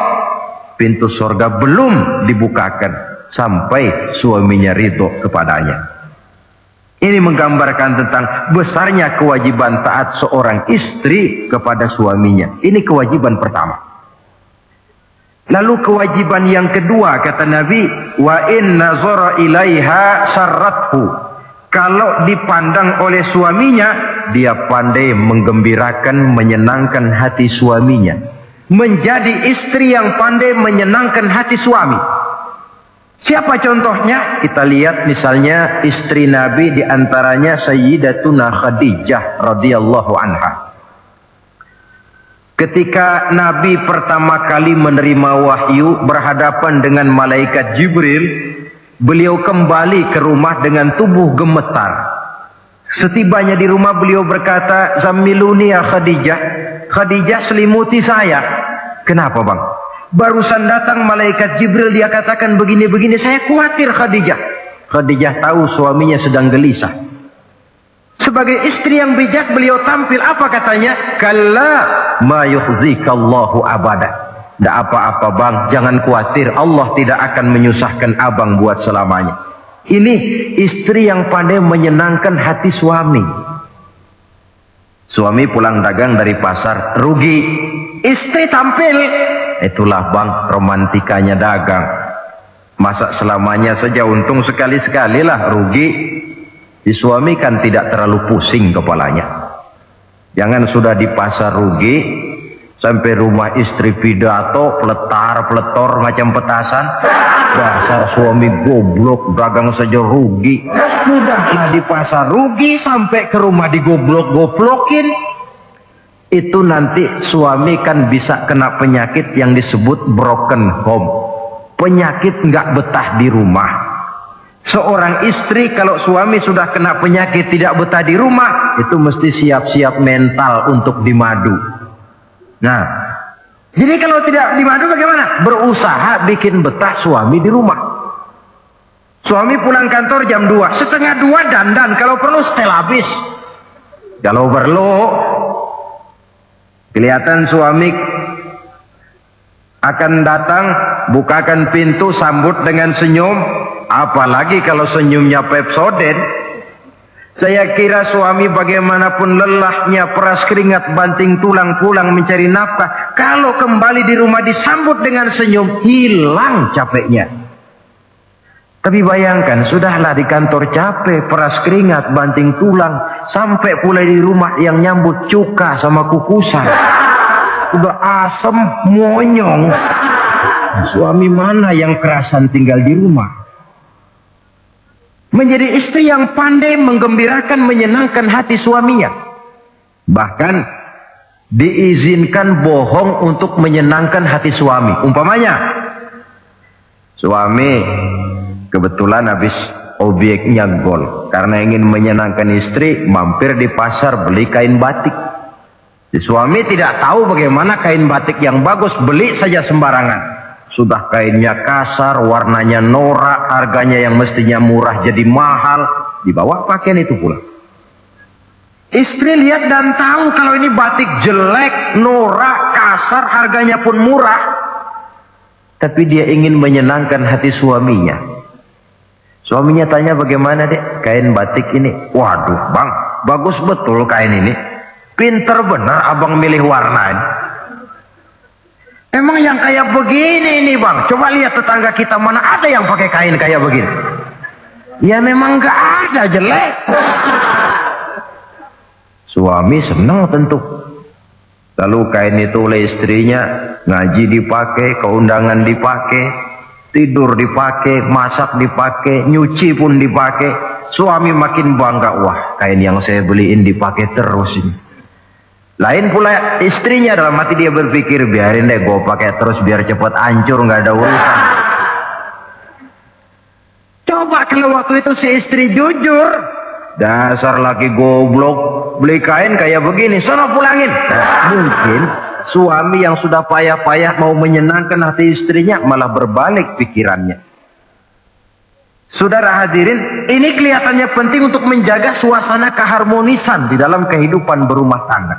pintu surga belum dibukakan sampai suaminya ridho kepadanya. Ini menggambarkan tentang besarnya kewajiban taat seorang istri kepada suaminya. Ini kewajiban pertama. Lalu kewajiban yang kedua kata Nabi, wa in nazara ilaiha sarrathu. Kalau dipandang oleh suaminya, dia pandai menggembirakan, menyenangkan hati suaminya. Menjadi istri yang pandai menyenangkan hati suami. Siapa contohnya? Kita lihat misalnya istri Nabi diantaranya Sayyidatuna Khadijah radhiyallahu anha. Ketika Nabi pertama kali menerima wahyu berhadapan dengan malaikat Jibril, beliau kembali ke rumah dengan tubuh gemetar. Setibanya di rumah beliau berkata, "Zammiluni ya Khadijah." Khadijah, selimuti saya. Kenapa bang? Barusan datang malaikat Jibril, dia katakan begini-begini, saya khawatir Khadijah. Khadijah tahu suaminya sedang gelisah. Sebagai istri yang bijak beliau tampil, apa katanya? Kalla ma yukhzikallahu abada. Tidak apa-apa bang, jangan khawatir, Allah tidak akan menyusahkan abang buat selamanya. Ini istri yang pandai menyenangkan hati suami. Suami pulang dagang dari pasar, rugi. Istri tampil. Itulah bang, romantikanya dagang. Masa selamanya saja untung sekali-sekali lah, rugi. Si suami kan tidak terlalu pusing kepalanya. Jangan sudah di pasar rugi, sampai rumah istri pidato, peletar-peletor macam petasan. Dasar suami goblok, dagang saja rugi. Mudahlah di pasar rugi, sampai ke rumah digoblok-goblokin. Itu nanti suami kan bisa kena penyakit yang disebut broken home. Penyakit nggak betah di rumah. Seorang istri kalau suami sudah kena penyakit tidak betah di rumah, itu mesti siap-siap mental untuk dimadu. Nah, jadi kalau tidak dimadu bagaimana? Berusaha bikin betah suami di rumah. Suami pulang kantor jam 2, setengah 2 dandan, kalau perlu setel habis. Kalau perlu, kelihatan suami akan datang, bukakan pintu, sambut dengan senyum. Apalagi kalau senyumnya Pepsodent. Saya kira suami bagaimanapun lelahnya, peras keringat, banting tulang, pulang mencari nafkah, kalau kembali di rumah disambut dengan senyum, hilang capeknya. Tapi bayangkan, sudahlah di kantor capek, peras keringat, banting tulang, sampai pula di rumah yang nyambut cuka sama kukusan. Udah asem, monyong. Suami mana yang kerasan tinggal di rumah? Menjadi istri yang pandai menggembirakan, menyenangkan hati suaminya. Bahkan diizinkan bohong untuk menyenangkan hati suami. Umpamanya, suami kebetulan habis obyeknya gol. Karena ingin menyenangkan istri, mampir di pasar beli kain batik. Si suami tidak tahu bagaimana kain batik yang bagus, beli saja sembarangan. Sudah kainnya kasar, warnanya norak, harganya yang mestinya murah jadi mahal, dibawa pakaian itu pula. Istri lihat dan tahu kalau ini batik jelek, norak, kasar, harganya pun murah. tapi dia ingin menyenangkan hati suaminya. Suaminya tanya, bagaimana dek kain batik ini? Waduh bang, bagus betul kain ini. Pinter bener abang milih warna ini. Emang yang kayak begini ini bang, coba lihat tetangga kita mana ada yang pakai kain kayak begini. Ya memang gak ada, jelek. Suami senang tentu. Lalu kain itu oleh istrinya, ngaji dipakai, keundangan dipakai, tidur dipakai, masak dipakai, nyuci pun dipakai. Suami makin bangga, wah kain yang saya beliin dipakai terus ini. Lain pula istrinya, dalam hati dia berpikir, biarin deh gue pakai terus biar cepat hancur, nggak ada urusan. Coba kalau waktu itu si istri jujur, dasar laki goblok, beli kain kayak begini, sono pulangin. Nah, mungkin suami yang sudah payah-payah mau menyenangkan hati istrinya malah berbalik pikirannya. Saudara hadirin, ini kelihatannya penting untuk menjaga suasana keharmonisan di dalam kehidupan berumah tangga.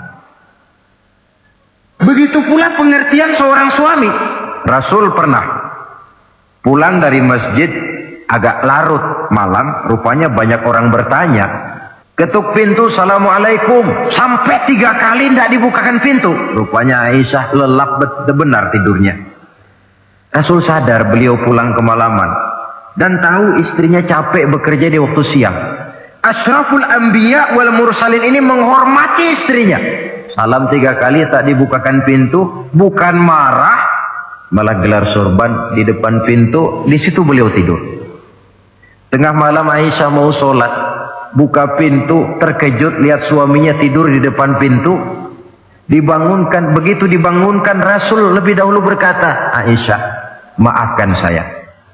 Begitu pula pengertian seorang suami. Rasul pernah pulang dari masjid agak larut malam, rupanya banyak orang bertanya. Ketuk pintu, assalamualaikum, sampai 3 kali tidak dibukakan pintu. Rupanya Aisyah lelap benar tidurnya. Rasul sadar beliau pulang kemalaman dan tahu istrinya capek bekerja di waktu siang. Ashraful anbiya wal mursalin ini menghormati istrinya. Salam 3 kali tak dibukakan pintu, bukan marah, malah gelar sorban di depan pintu. Di situ beliau tidur. Tengah malam Aisyah mau sholat, buka pintu, terkejut lihat suaminya tidur di depan pintu. Dibangunkan, begitu dibangunkan Rasul lebih dahulu berkata, Aisyah, maafkan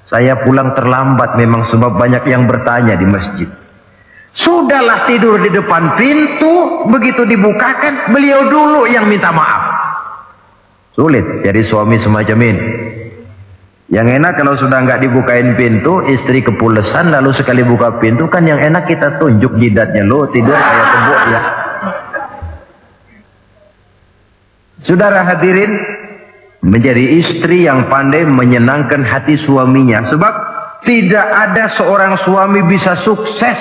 saya pulang terlambat memang sebab banyak yang bertanya di masjid. Sudahlah tidur di depan pintu, begitu dibukakan beliau dulu yang minta maaf. Sulit jadi suami semacam ini. Yang enak kalau sudah nggak dibukain pintu, istri kepulesan, lalu sekali buka pintu kan yang enak kita tunjuk jidatnya, lo tidur kayak kebo ya. Saudara hadirin, menjadi istri yang pandai menyenangkan hati suaminya, sebab tidak ada seorang suami bisa sukses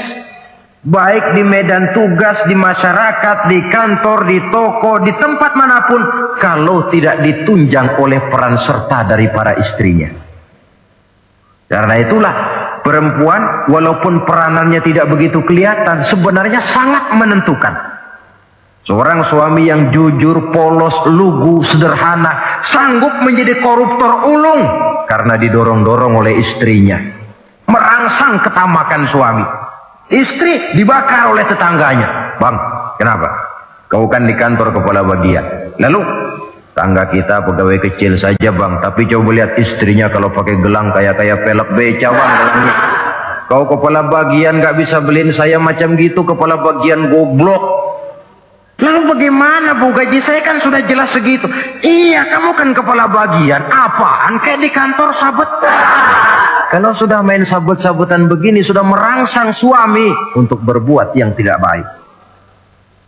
baik di medan tugas, di masyarakat, di kantor, di toko, di tempat manapun, kalau tidak ditunjang oleh peran serta dari para istrinya. Karena itulah perempuan walaupun peranannya tidak begitu kelihatan, sebenarnya sangat menentukan. Seorang suami yang jujur, polos, lugu, sederhana, sanggup menjadi koruptor ulung karena didorong-dorong oleh istrinya, merangsang ketamakan suami. Istri dibakar oleh tetangganya. Bang, kenapa? Kau kan di kantor kepala bagian. Lalu, tangga kita pegawai kecil saja bang. Tapi coba lihat istrinya kalau pakai gelang kayak pelek beca bang gelangnya. Kau kepala bagian gak bisa beliin saya macam gitu, kepala bagian goblok. Lalu bagaimana bu, gaji saya kan sudah jelas segitu. Iya, kamu kan kepala bagian. Apaan kayak di kantor sabet. Kalau sudah main sabut-sabutan begini, sudah merangsang suami untuk berbuat yang tidak baik.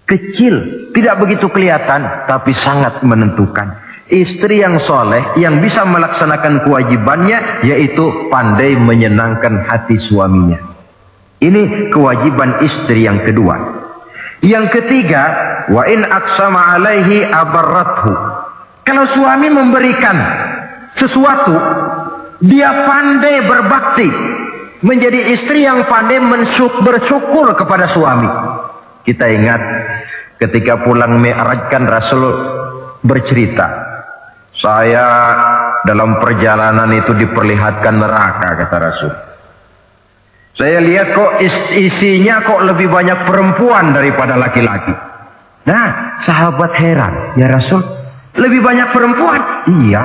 Kecil, tidak begitu kelihatan, tapi sangat menentukan. Istri yang soleh, yang bisa melaksanakan kewajibannya, yaitu pandai menyenangkan hati suaminya. Ini kewajiban istri yang kedua. Yang ketiga, wa in aqsama alaihi abarrathu. Kalau suami memberikan sesuatu, dia pandai berbakti, menjadi istri yang pandai bersyukur kepada suami. Kita ingat ketika pulang Mi'raj kan Rasul bercerita, saya dalam perjalanan itu diperlihatkan neraka, kata Rasul. Saya lihat kok isinya kok lebih banyak perempuan daripada laki-laki. Nah, sahabat heran, ya Rasul, lebih banyak perempuan? Iya.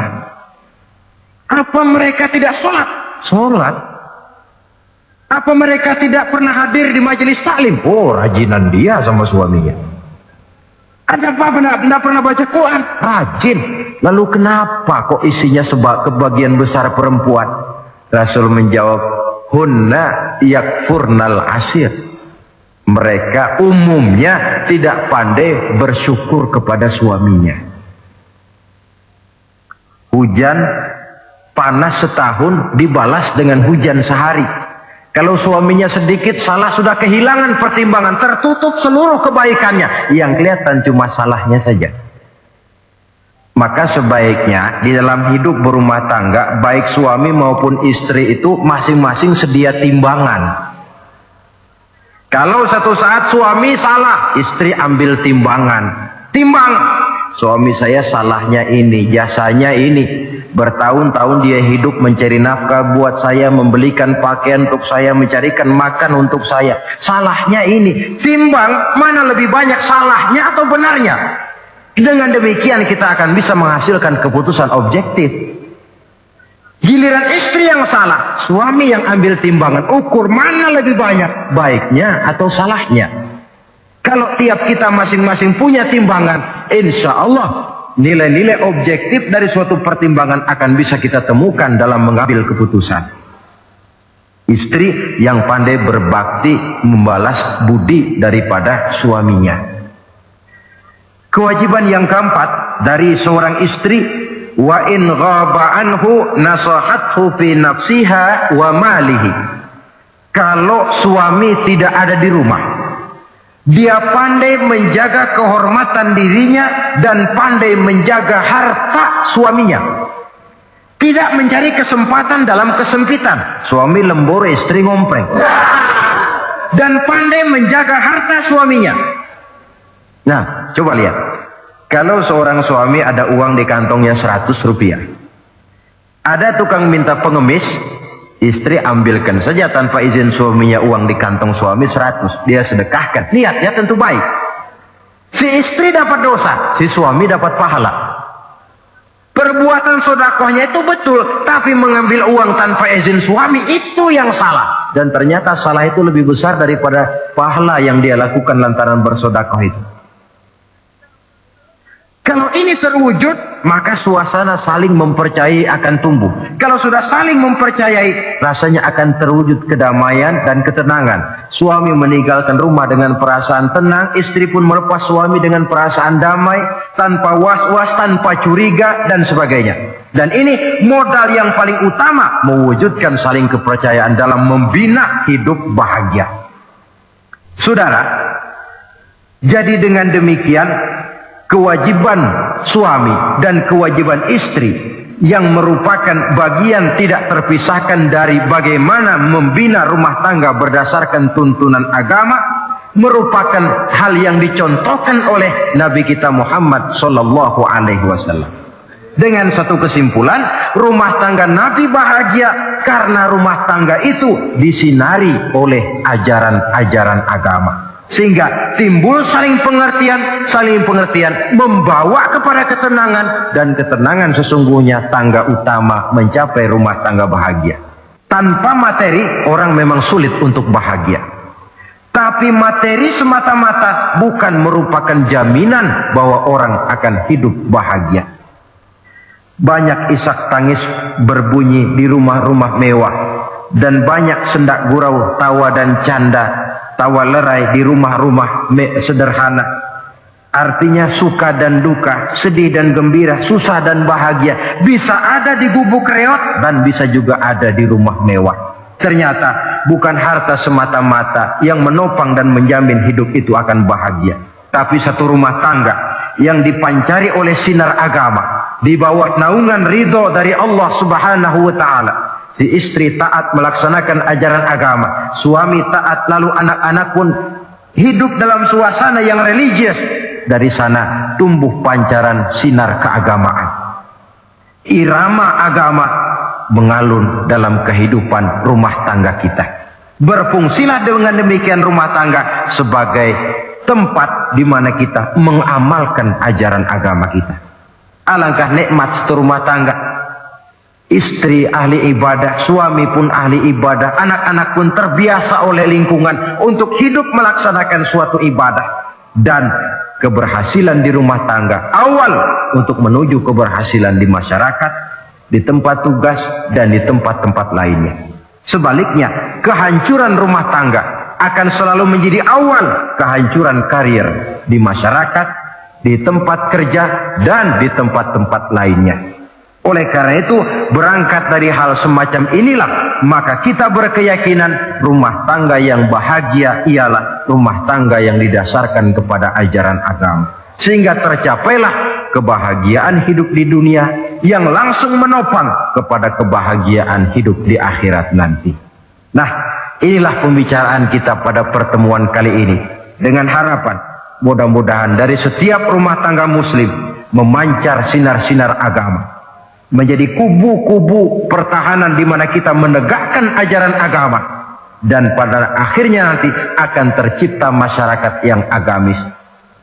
Apa mereka tidak sholat? Sholat. Apa mereka tidak pernah hadir di majelis taklim? Oh, rajinan dia sama suaminya. Ada apa? Tidak pernah baca Quran? Rajin. Lalu kenapa kok isinya kebagian besar perempuan? Rasul menjawab, hunna yakfurnal asir. Mereka umumnya tidak pandai bersyukur kepada suaminya. Hujan panas setahun dibalas dengan hujan sehari. Kalau suaminya sedikit salah, sudah kehilangan pertimbangan, tertutup seluruh kebaikannya, yang kelihatan cuma salahnya saja. Maka sebaiknya di dalam hidup berumah tangga, baik suami maupun istri itu masing-masing sedia timbangan. Kalau satu saat suami salah, istri ambil timbangan. Timbang, suami saya salahnya ini, jasanya ini. Bertahun-tahun dia hidup mencari nafkah buat saya, membelikan pakaian untuk saya, mencarikan makan untuk saya. Salahnya ini. Timbang, mana lebih banyak salahnya atau benarnya? Dengan demikian kita akan bisa menghasilkan keputusan objektif. Giliran istri yang salah, suami yang ambil timbangan, ukur mana lebih banyak, baiknya atau salahnya. Kalau tiap kita masing-masing punya timbangan, insya Allah nilai-nilai objektif dari suatu pertimbangan akan bisa kita temukan dalam mengambil keputusan. Istri yang pandai berbakti membalas budi daripada suaminya. Kewajiban yang keempat dari seorang istri, wa in ghaba anhu nasahathu fi nafsiha wa malihi. Kalau suami tidak ada di rumah, dia pandai menjaga kehormatan dirinya dan pandai menjaga harta suaminya. Tidak mencari kesempatan dalam kesempitan. Suami lembur, istri ngompreng. Dan pandai menjaga harta suaminya. Nah, coba lihat. Kalau seorang suami ada uang di kantongnya 100 rupiah. Ada tukang minta pengemis, istri ambilkan saja tanpa izin suaminya uang di kantong suami 100. Dia sedekahkan. Niatnya tentu baik. Si istri dapat dosa, si suami dapat pahala. Perbuatan sodakohnya itu betul, tapi mengambil uang tanpa izin suami itu yang salah. Dan ternyata salah itu lebih besar daripada pahala yang dia lakukan lantaran bersodakoh itu. Kalau ini terwujud, maka suasana saling mempercayai akan tumbuh. Kalau sudah saling mempercayai, rasanya akan terwujud kedamaian dan ketenangan. Suami meninggalkan rumah dengan perasaan tenang, istri pun melepas suami dengan perasaan damai, tanpa was-was, tanpa curiga, dan sebagainya. Dan ini modal yang paling utama, mewujudkan saling kepercayaan dalam membina hidup bahagia. Saudara, jadi dengan demikian, kewajiban suami dan kewajiban istri yang merupakan bagian tidak terpisahkan dari bagaimana membina rumah tangga berdasarkan tuntunan agama, merupakan hal yang dicontohkan oleh Nabi kita Muhammad sallallahu alaihi wasallam. Dengan satu kesimpulan, rumah tangga Nabi bahagia karena rumah tangga itu disinari oleh ajaran-ajaran agama. Sehingga timbul saling pengertian membawa kepada ketenangan, dan ketenangan sesungguhnya tangga utama mencapai rumah tangga bahagia. Tanpa materi orang memang sulit untuk bahagia, tapi materi semata-mata bukan merupakan jaminan bahwa orang akan hidup bahagia. Banyak isak tangis berbunyi di rumah-rumah mewah, dan banyak sendak gurau, tawa dan canda, tawa lerai di rumah-rumah sederhana. Artinya suka dan duka, sedih dan gembira, susah dan bahagia bisa ada di gubuk reot dan bisa juga ada di rumah mewah. Ternyata bukan harta semata-mata yang menopang dan menjamin hidup itu akan bahagia, tapi satu rumah tangga yang dipancari oleh sinar agama, di bawah naungan ridho dari Allah Subhanahu wa ta'ala. Si istri taat melaksanakan ajaran agama, suami taat, lalu anak-anak pun hidup dalam suasana yang religius. Dari sana tumbuh pancaran sinar keagamaan. Irama agama mengalun dalam kehidupan rumah tangga kita. Berfungsilah dengan demikian rumah tangga sebagai tempat di mana kita mengamalkan ajaran agama kita. Alangkah nikmat satu rumah tangga. Istri ahli ibadah, suami pun ahli ibadah, anak-anak pun terbiasa oleh lingkungan untuk hidup melaksanakan suatu ibadah. Dan keberhasilan di rumah tangga awal untuk menuju keberhasilan di masyarakat, di tempat tugas, dan di tempat-tempat lainnya. Sebaliknya, kehancuran rumah tangga akan selalu menjadi awal kehancuran karir di masyarakat, di tempat kerja, dan di tempat-tempat lainnya. Oleh karena itu, berangkat dari hal semacam inilah, maka kita berkeyakinan rumah tangga yang bahagia ialah rumah tangga yang didasarkan kepada ajaran agama. Sehingga tercapailah kebahagiaan hidup di dunia yang langsung menopang kepada kebahagiaan hidup di akhirat nanti. Nah, inilah pembicaraan kita pada pertemuan kali ini. Dengan harapan, mudah-mudahan dari setiap rumah tangga muslim memancar sinar-sinar agama. Menjadi kubu-kubu pertahanan di mana kita menegakkan ajaran agama. Dan pada akhirnya nanti akan tercipta masyarakat yang agamis.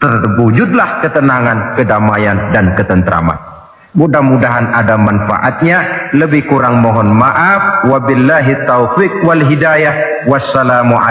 Terwujudlah ketenangan, kedamaian, dan ketentraman. Mudah-mudahan ada manfaatnya. Lebih kurang mohon maaf. Wabillahi taufiq wal hidayah. Wassalamualaikum.